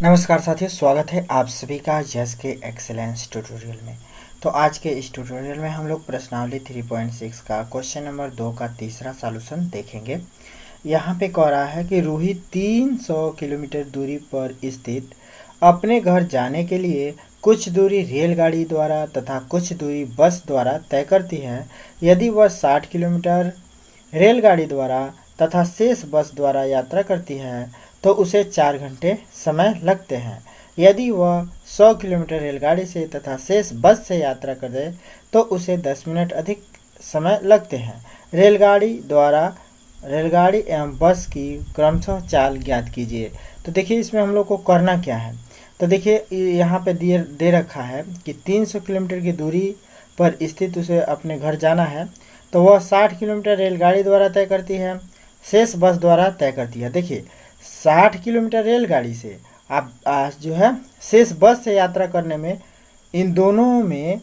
नमस्कार साथियों, स्वागत है आप सभी का यस के एक्सेलेंस ट्यूटोरियल में। तो आज के इस ट्यूटोरियल में हम लोग प्रश्नावली 3.6 का क्वेश्चन नंबर 2 का तीसरा सॉल्यूशन देखेंगे। यहाँ पे कह रहा है कि रूही 300 किलोमीटर दूरी पर स्थित अपने घर जाने के लिए कुछ दूरी रेलगाड़ी द्वारा तथा कुछ दूरी बस द्वारा तय करती है। यदि वह 60 किलोमीटर रेलगाड़ी द्वारा तथा शेष बस द्वारा यात्रा करती है तो उसे 4 घंटे समय लगते हैं। यदि वह 100 किलोमीटर रेलगाड़ी से तथा शेष बस से यात्रा करे तो उसे 10 मिनट अधिक समय लगते हैं। रेलगाड़ी एवं बस की क्रमशः चाल ज्ञात कीजिए। तो देखिए इसमें हम लोग को करना क्या है। तो देखिए यहाँ पे दे रखा है कि 300 किलोमीटर की दूरी पर स्थित उसे अपने घर जाना है, तो वह 60 किलोमीटर रेलगाड़ी द्वारा तय करती है, शेष बस द्वारा तय करती है। देखिए 60 किलोमीटर रेलगाड़ी से आप जो है शेष बस से यात्रा करने में, इन दोनों में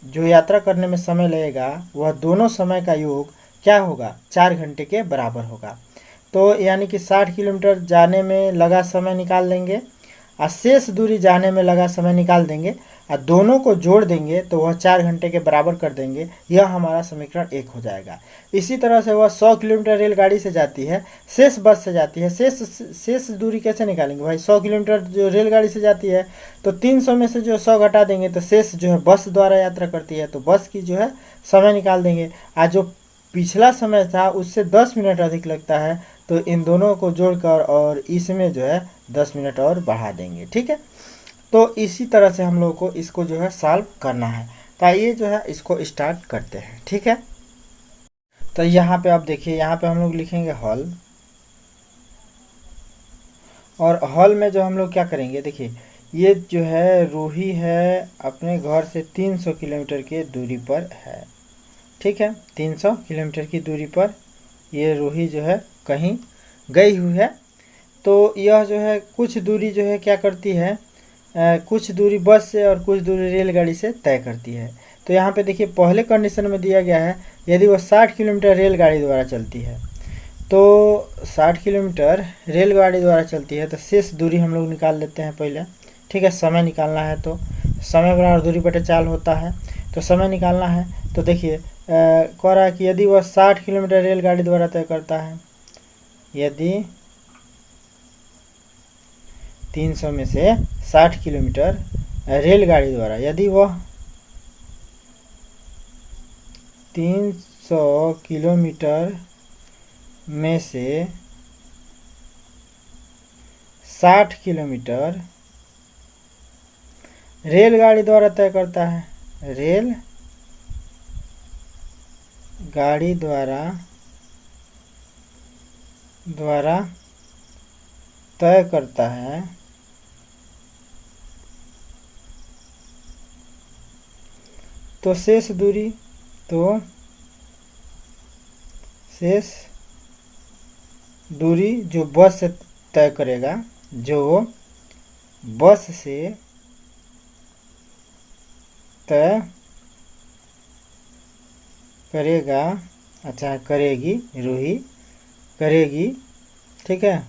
जो यात्रा करने में समय लगेगा वह दोनों समय का योग क्या होगा, 4 घंटे के बराबर होगा। तो यानी कि 60 किलोमीटर जाने में लगा समय निकाल देंगे और शेष दूरी जाने में लगा समय निकाल देंगे और दोनों को जोड़ देंगे तो वह 4 घंटे के बराबर कर देंगे। यह हमारा समीकरण 1 हो जाएगा। इसी तरह से वह 100 किलोमीटर रेलगाड़ी से जाती है, शेष बस से जाती है। शेष दूरी कैसे निकालेंगे भाई? 100 किलोमीटर जो रेलगाड़ी से जाती है तो 300 में से जो 100 घटा देंगे तो शेष जो है बस द्वारा यात्रा करती है, तो बस की जो है समय निकाल देंगे। आज जो पिछला समय था उससे 10 मिनट अधिक लगता है, तो इन दोनों को जोड़कर और इसमें जो है 10 मिनट और बढ़ा देंगे। ठीक है, तो इसी तरह से हम लोग को इसको जो है सॉल्व करना है। तो आइए जो है इसको स्टार्ट करते हैं। ठीक है, तो यहाँ पे आप देखिए, यहाँ पे हम लोग लिखेंगे हॉल, और हॉल में जो हम लोग क्या करेंगे, देखिए ये जो है रूही है अपने घर से 300 किलोमीटर की दूरी पर है। ठीक है, 300 किलोमीटर की दूरी पर ये रूही जो है कहीं गई हुई है। तो यह जो है कुछ दूरी जो है क्या करती है, कुछ दूरी बस से और कुछ दूरी रेलगाड़ी से तय करती है। तो यहाँ पे देखिए पहले कंडीशन में दिया गया है यदि वह 60 किलोमीटर रेलगाड़ी द्वारा चलती है, तो 60 किलोमीटर रेलगाड़ी द्वारा चलती है तो शेष दूरी हम लोग निकाल लेते हैं पहले। ठीक है, समय निकालना है तो समय बराबर दूरी बटे 4 होता है, तो समय निकालना है। तो देखिए कह रहा है कि यदि वह 60 किलोमीटर रेलगाड़ी द्वारा तय करता है, यदि 300 में से 60 किलोमीटर रेलगाड़ी द्वारा, यदि वह 300 किलोमीटर में से 60 किलोमीटर रेलगाड़ी द्वारा तय करता है, रेल गाड़ी द्वारा तय करता है, तो शेष दूरी जो बस से तय करेगा, जो बस से तय करेगा, अच्छा करेगी, रूही करेगी, ठीक है,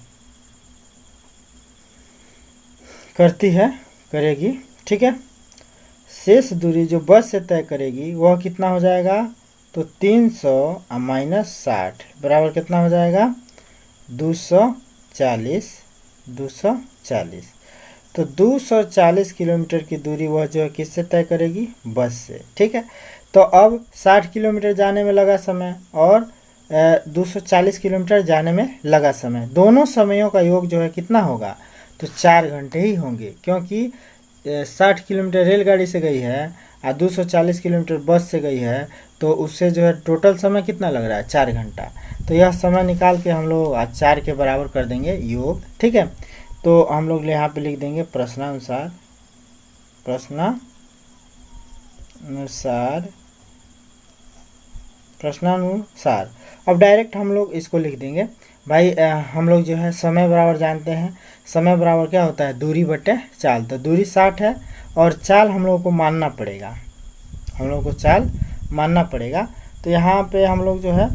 करती है, करेगी। ठीक है, शेष दूरी जो बस से तय करेगी वह कितना हो जाएगा, तो 300 माइनस 60 बराबर कितना हो जाएगा, 240। तो 240 किलोमीटर की दूरी वह जो है किससे तय करेगी, बस से। ठीक है, तो अब 60 किलोमीटर जाने में लगा समय और 240 किलोमीटर जाने में लगा समय, दोनों समयों का योग जो है कितना होगा, तो 4 घंटे ही होंगे, क्योंकि 60 किलोमीटर रेलगाड़ी से गई है और 240 किलोमीटर बस से गई है, तो उससे जो है टोटल समय कितना लग रहा है, 4 घंटा। तो यह समय निकाल के हम लोग 4 के बराबर कर देंगे योग। ठीक है, तो हम लोग यहाँ पे लिख देंगे प्रश्नानुसार अब डायरेक्ट हम लोग इसको लिख देंगे भाई। हम लोग जो है समय बराबर जानते हैं, समय बराबर क्या होता है, दूरी बटे चाल। तो दूरी 60 है और चाल हम लोग को मानना पड़ेगा, तो यहाँ पे हम लोग जो है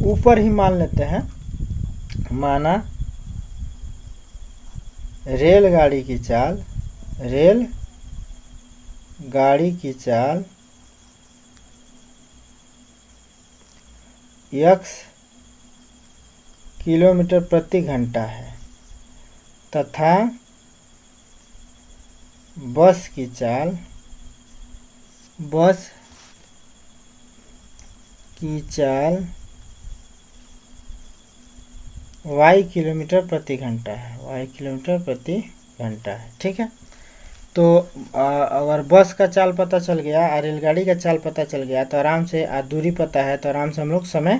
ऊपर ही मान लेते हैं, माना रेलगाड़ी की चाल, रेल गाड़ी की चाल x किलोमीटर प्रति घंटा है तथा बस की चाल y किलोमीटर प्रति घंटा है, y किलोमीटर प्रति घंटा है। ठीक है, तो अगर बस का चाल पता चल गया और रेलगाड़ी का चाल पता चल गया तो आराम से दूरी पता है तो आराम से हम लोग समय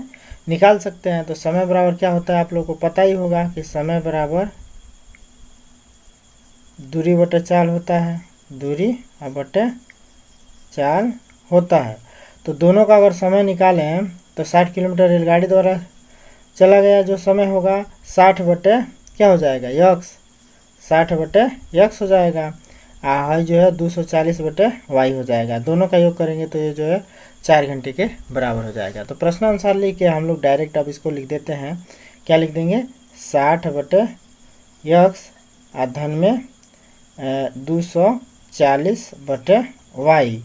निकाल सकते हैं। तो समय बराबर क्या होता है आप लोग को पता ही होगा कि समय बराबर दूरी बटे चाल होता है, दूरी बटे चाल होता है। तो दोनों का अगर समय निकालें तो 60 किलोमीटर रेलगाड़ी द्वारा चला गया जो समय होगा 60 बटे क्या हो जाएगा यक्स, 60 बटे यक्स हो जाएगा। हाई जो है 240 बटे वाई हो जाएगा। दोनों का योग करेंगे तो ये जो है 4 घंटे के बराबर हो जाएगा। तो प्रश्न अनुसार लिख के हम लोग डायरेक्ट अब इसको लिख देते हैं। क्या लिख देंगे 60 बटे यक्स धन में 240 बटे वाई।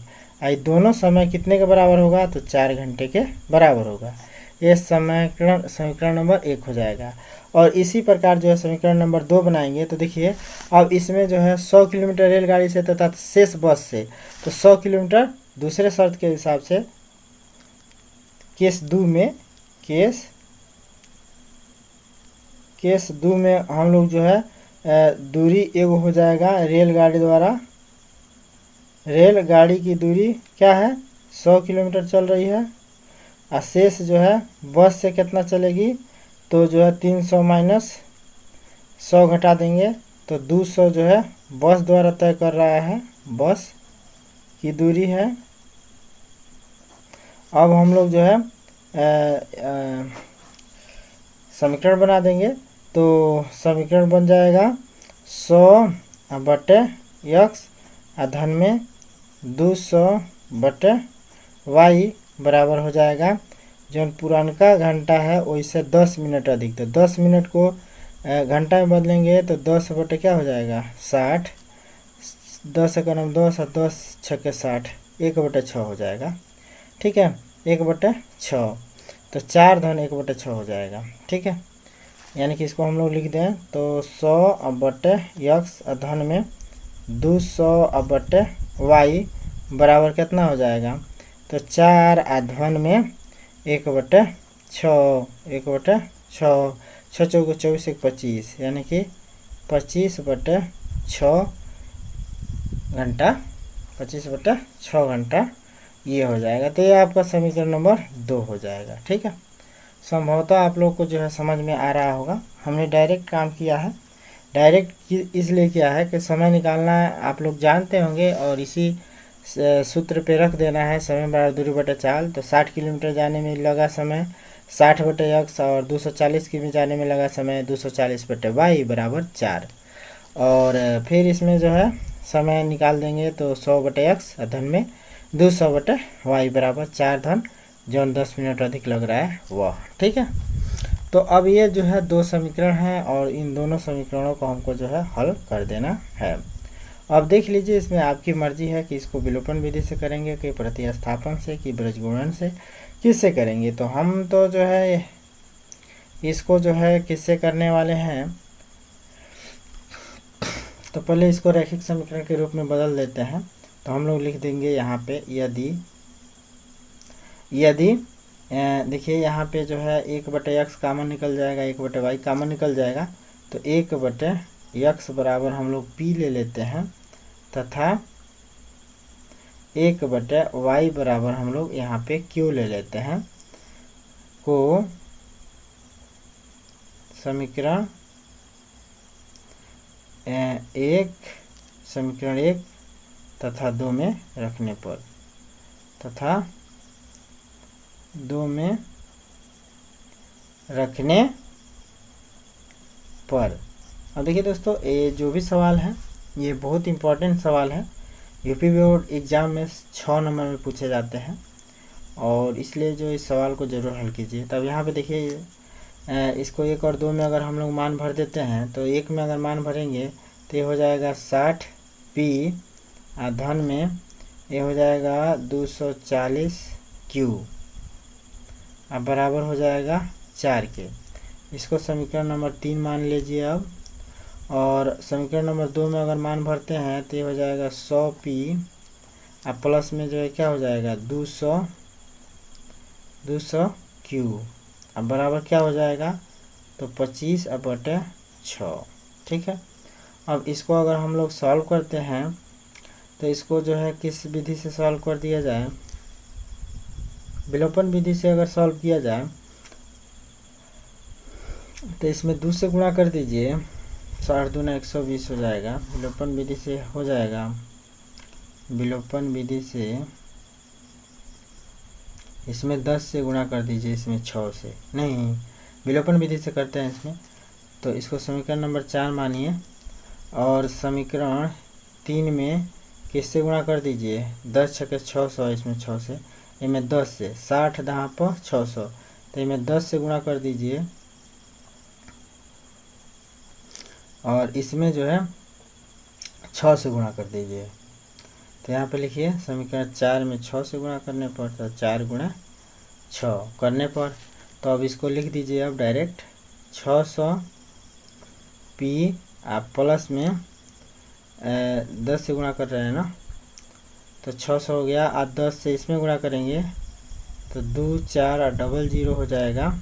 दोनों समय कितने के बराबर होगा तो 4 घंटे के बराबर होगा। ये समीकरण नंबर 1 हो जाएगा। और इसी प्रकार जो है समीकरण नंबर 2 बनाएंगे। तो देखिए अब इसमें जो है 100 किलोमीटर रेलगाड़ी से तथा शेष बस से, तो 100 किलोमीटर दूसरे शर्त के हिसाब से केस 2 में हम लोग जो है दूरी एगो हो जाएगा रेलगाड़ी द्वारा। रेलगाड़ी की दूरी क्या है 100 किलोमीटर चल रही है और शेष जो है बस से कितना चलेगी तो जो है 300 माइनस 100 घटा देंगे तो 200 जो है बस द्वारा तय कर रहा है, बस की दूरी है। अब हम लोग जो है समीकरण बना देंगे। तो समीकरण बन जाएगा 100 बटे यक्स धन में 200 बटे वाई बराबर हो जाएगा। जो पुरानका घंटा है वैसे 10 मिनट अधिक, तो 10 मिनट को घंटा में बदलेंगे तो 10 बटे क्या हो जाएगा 60, 10 का नाम 10 और 10 छक्के 60, 1 बटे 6 हो जाएगा। ठीक है, 1 बटे 6, तो 4 धन 1 बटे 6 हो जाएगा। ठीक है, यानी कि इसको हम लोग लिख दें तो 100 बटे यक्स धन में 200 बटे वाई बराबर कितना हो जाएगा तो 4 धन में 1 बटे 6, 1 बटे 6, 6 चौको 24 1 25, यानी कि 25 बटे 6 घंटा, 25 बटे 6 घंटा ये हो जाएगा। तो ये आपका समीकरण नंबर 2 हो जाएगा। ठीक है, संभवतः आप लोग को जो है समझ में आ रहा होगा। हमने डायरेक्ट काम किया है, डायरेक्ट इसलिए किया है कि समय निकालना आप लोग जानते होंगे और इसी सूत्र पे रख देना है समय बराबर दूरी बटे चाल। तो 60 किलोमीटर जाने में लगा समय 60 बटे यक्स और 240 किलोमीटर जाने में लगा समय 240 बटे वाई बराबर 4। और फिर इसमें जो है समय निकाल देंगे तो 100 बटे यक्स धन में 200 बटे वाई बराबर 4 धन जो 10 मिनट अधिक लग रहा है वह। ठीक है, तो अब ये जो है 2 समीकरण हैं और इन दोनों समीकरणों को हमको जो है हल कर देना है। अब देख लीजिए इसमें आपकी मर्जी है कि इसको विलोपन विधि से करेंगे कि प्रतिस्थापन से कि बीजगुणन से, किससे करेंगे। तो हम तो जो है इसको जो है किससे करने वाले हैं, तो पहले इसको रैखिक समीकरण के रूप में बदल देते हैं। तो हम लोग लिख देंगे यहाँ पे यदि देखिए यहाँ पे जो है 1 बटे यक्स कामन निकल जाएगा, 1 बटे वाई कामन निकल जाएगा। तो 1 बटे यक्स बराबर हम लोग पी ले लेते हैं तथा 1 बटे वाई बराबर हम लोग यहाँ पे क्यू ले लेते हैं। को समीकरण 1 तथा 2 में रखने पर अब देखिए दोस्तों ये जो भी सवाल है ये बहुत इम्पोर्टेंट सवाल है। यूपी बोर्ड एग्ज़ाम में 6 नंबर में पूछे जाते हैं और इसलिए जो इस सवाल को ज़रूर हल कीजिए। तब यहाँ पे देखिए इसको 1 और 2 में अगर हम लोग मान भर देते हैं तो 1 में अगर मान भरेंगे तो ये हो जाएगा 60p और धन में ये हो जाएगा 240q अब बराबर हो जाएगा 4 के। इसको समीकरण नंबर 3 मान लीजिए अब। और समीकरण नंबर 2 में अगर मान भरते हैं तो ये हो जाएगा 100p अब प्लस में जो है क्या हो जाएगा 200q अब बराबर क्या हो जाएगा तो 25/6। ठीक है। अब इसको अगर हम लोग सॉल्व करते हैं तो इसको जो है किस विधि से सॉल्व कर दिया जाए, विलोपन विधि से अगर सॉल्व किया जाए तो इसमें 2 से गुणा कर दीजिए, 60 दूना 120 हो जाएगा। विलोपन विधि से हो जाएगा, विलोपन विधि से इसमें 10 से गुणा कर दीजिए, इसमें 6 से नहीं, विलोपन विधि से करते हैं इसमें। तो इसको समीकरण नंबर 4 मानिए और समीकरण 3 में किससे गुणा कर दीजिए, 10 छके 600, इसमें 6 से, इनमें 10 से 60 दहाँ पर 600, तो इनमें 10 से गुणा कर दीजिए और इसमें जो है 6 से गुणा कर दीजिए। तो यहाँ पे लिखिए समीकरण 4 में 6 से गुणा करने पर, तो 4 गुणा 6 करने पर, तो अब इसको लिख दीजिए अब डायरेक्ट 600p आप प्लस में 10 से गुणा कर रहे हैं ना, तो 600 हो गया। आप 10 से इसमें गुणा करेंगे तो 2 4 और 00 हो जाएगा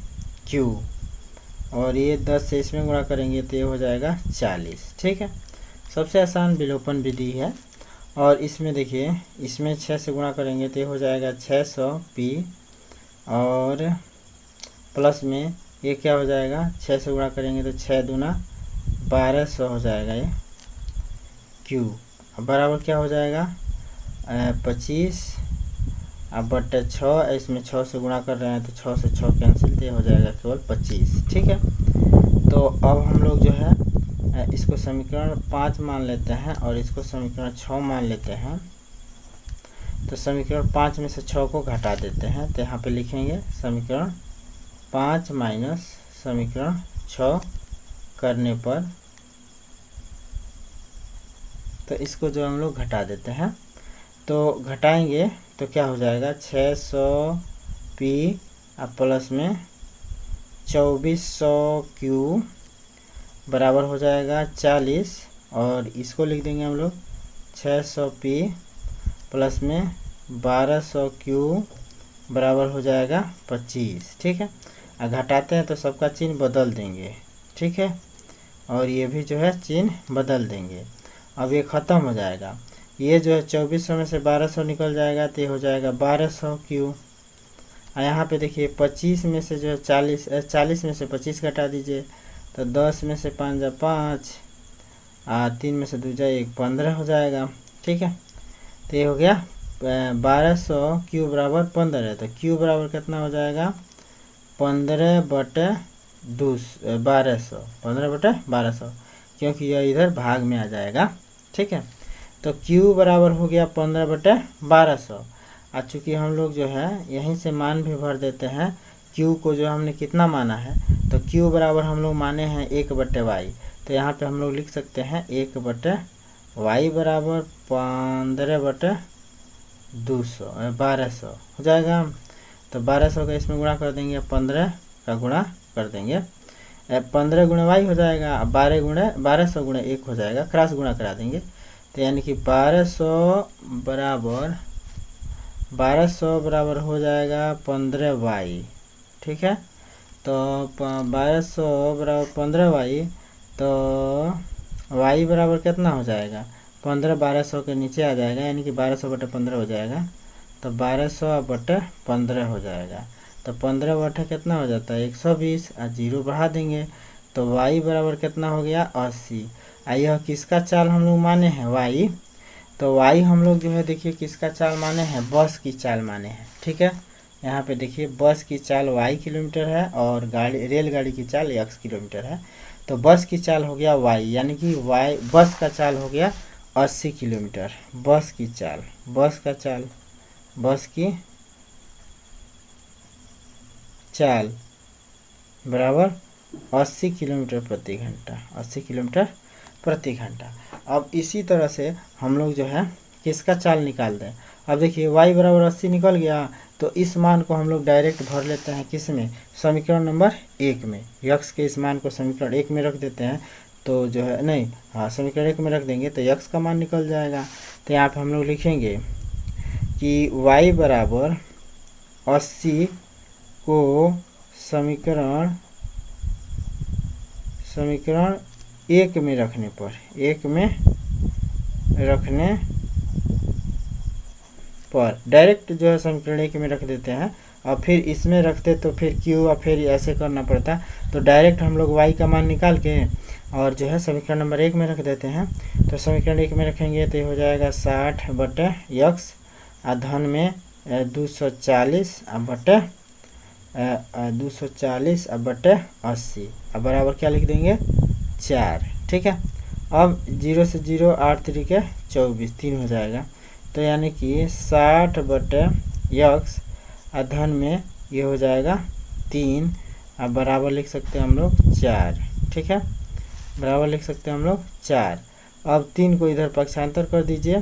q, और ये 10 से इसमें गुणा करेंगे तो ये हो जाएगा 40। ठीक है, सबसे आसान विलोपन विधि है। और इसमें देखिए, इसमें 6 से गुणा करेंगे तो ये हो जाएगा 600p और प्लस में ये क्या हो जाएगा, 6 से गुणा करेंगे तो 6 दूना 1200 हो जाएगा ये q। अब बराबर क्या हो जाएगा 25 अब बटे 6, इसमें 6 से गुणा कर रहे हैं तो 6 से 6 कैंसिल, तो हो जाएगा केवल 25। ठीक है, तो अब हम लोग जो है इसको समीकरण 5 मान लेते हैं और इसको समीकरण 6 मान लेते हैं। तो समीकरण 5 में से 6 को घटा देते हैं, तो यहाँ पे लिखेंगे समीकरण 5 माइनस समीकरण 6 करने पर, तो इसको जो हम लोग घटा देते हैं, तो घटाएंगे तो क्या हो जाएगा 600p अब प्लस में 2400q बराबर हो जाएगा 40, और इसको लिख देंगे हम लोग 600p प्लस में 1200q बराबर हो जाएगा 25। ठीक है, घटाते हैं तो सबका चिन्ह बदल देंगे। ठीक है, और ये भी जो है चिन्ह बदल देंगे। अब ये ख़त्म हो जाएगा, ये जो है 2400 में से 1200 निकल जाएगा तो ये हो जाएगा 1200q। और यहाँ पे देखिए 25 में से जो है 40 में से 25 घटा दीजिए, तो 10 में से 5 जा 5 और 3 में से 2 जा 1, 15 हो जाएगा। ठीक है, तो ये हो गया 1200q बराबर 15 है, तो q बराबर कितना हो जाएगा 15/1200, 15/1200, क्योंकि यह इधर भाग में आ जाएगा। ठीक है, तो q बराबर हो गया 15/1200। और चूँकि हम लोग जो है यहीं से मान भी भर देते हैं, q को जो हमने कितना माना है, तो q बराबर हम लोग माने हैं 1/y, तो यहाँ पे हम लोग लिख सकते हैं 1/y बराबर 1200 हो जाएगा। तो 1200 का इसमें गुणा कर देंगे, 15 का गुणा कर देंगे, 15 गुणा y हो जाएगा, 1200 गुणा 1 हो जाएगा, क्रॉस गुणा करा देंगे, तो यानी कि 1200 बराबर हो जाएगा 15y। ठीक है, तो 1200 बराबर 15y, तो y बराबर कितना हो जाएगा 15, 1200 के नीचे आ जाएगा, यानी कि 1200/15 हो जाएगा, तो 1200/15 हो जाएगा। तो 15 बटे कितना हो जाता है 120, और 0 बढ़ा देंगे, तो y बराबर कितना हो गया 80। यह किसका चाल हम लोग माने हैं y, तो y हम लोग जो है देखिए किसका चाल माने हैं, बस की चाल माने हैं। ठीक है, यहाँ पे देखिए बस की चाल y किलोमीटर है और रेलगाड़ी की चाल x किलोमीटर है, तो बस की चाल हो गया y, यानी कि y बस का चाल हो गया 80 किलोमीटर। बस की चाल बराबर 80 किलोमीटर प्रति घंटा, 80 किलोमीटर प्रति घंटा। अब इसी तरह से हम लोग जो है किसका चाल निकाल दें। अब देखिए y बराबर 80 निकल गया, तो इस मान को हम लोग डायरेक्ट भर लेते हैं किस में, समीकरण नंबर 1 में। यक्स के इस मान को समीकरण 1 में रख देते हैं, तो जो है नहीं, हाँ समीकरण 1 में रख देंगे तो यक्स का मान निकल जाएगा। तो यहाँ पे हम लोग लिखेंगे कि y बराबर 80 को समीकरण 1 में रखने पर, 1 में रखने पर डायरेक्ट जो है समीकरण 1 में रख देते हैं। और फिर इसमें रखते तो फिर क्यों और फिर ऐसे करना पड़ता, तो डायरेक्ट हम लोग y का मान निकाल के और जो है समीकरण नंबर 1 में रख देते हैं। तो समीकरण 1 में रखेंगे तो ये हो जाएगा 60 बटे यक्स धन में 240 बटे 80 अब बराबर क्या लिख देंगे 4। ठीक है, अब 0 से 0 8 तरीके 24 3 हो जाएगा। तो यानी कि 60 बटे यक्स धन में ये हो जाएगा 3, अब बराबर लिख सकते हैं हम लोग 4। ठीक है, बराबर लिख सकते हैं हम लोग 4। अब 3 को इधर पक्षांतर कर दीजिए,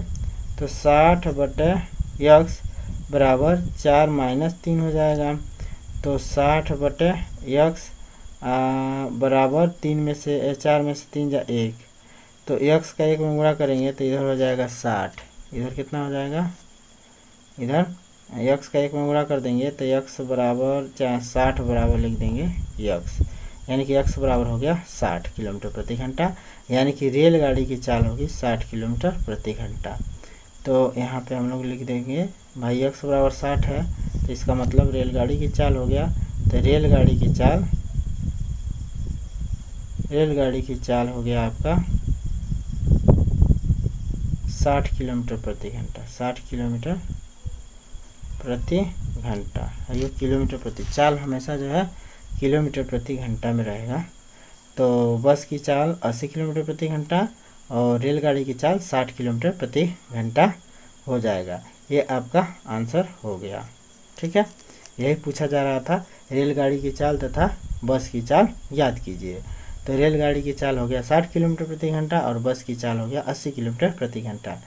तो 60 बटे यक्स बराबर 4 माइनस 3 हो जाएगा। तो 60 बटे यक्स बराबर 3 में से 4 में से 3 जा 1, तो यक्स का 1 में गुणा करेंगे तो इधर हो जाएगा 60। इधर कितना हो जाएगा, इधर यक्स का 1 में गुणा कर देंगे तो यक्स बराबर 60 बराबर लिख देंगे यक्स, यानी कि यक्स बराबर हो गया 60 किलोमीटर प्रति घंटा, यानी कि रेलगाड़ी की चाल होगी 60 किलोमीटर प्रति घंटा। तो यहाँ पे हम लोग लिख देंगे भाई यक्स बराबर 60 है, तो इसका मतलब रेलगाड़ी की चाल हो गया। तो रेलगाड़ी की चाल हो गया आपका 60 किलोमीटर प्रति घंटा, 60 किलोमीटर प्रति घंटा। ये किलोमीटर प्रति, चाल हमेशा जो है किलोमीटर प्रति घंटा में रहेगा। तो बस की चाल 80 किलोमीटर प्रति घंटा और रेलगाड़ी की चाल 60 किलोमीटर प्रति घंटा हो जाएगा। ये आपका आंसर हो गया। ठीक है, यही पूछा जा रहा था, रेलगाड़ी की चाल तथा बस की चाल याद कीजिए। तो रेलगाड़ी की चाल हो गया 60 किलोमीटर प्रति घंटा और बस की चाल हो गया 80 किलोमीटर प्रति घंटा।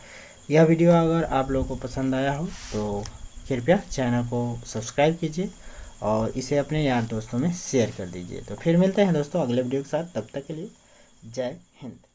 यह वीडियो अगर आप लोगों को पसंद आया हो तो कृपया चैनल को सब्सक्राइब कीजिए और इसे अपने यार दोस्तों में शेयर कर दीजिए। तो फिर मिलते हैं दोस्तों अगले वीडियो के साथ, तब तक के लिए जय हिंद।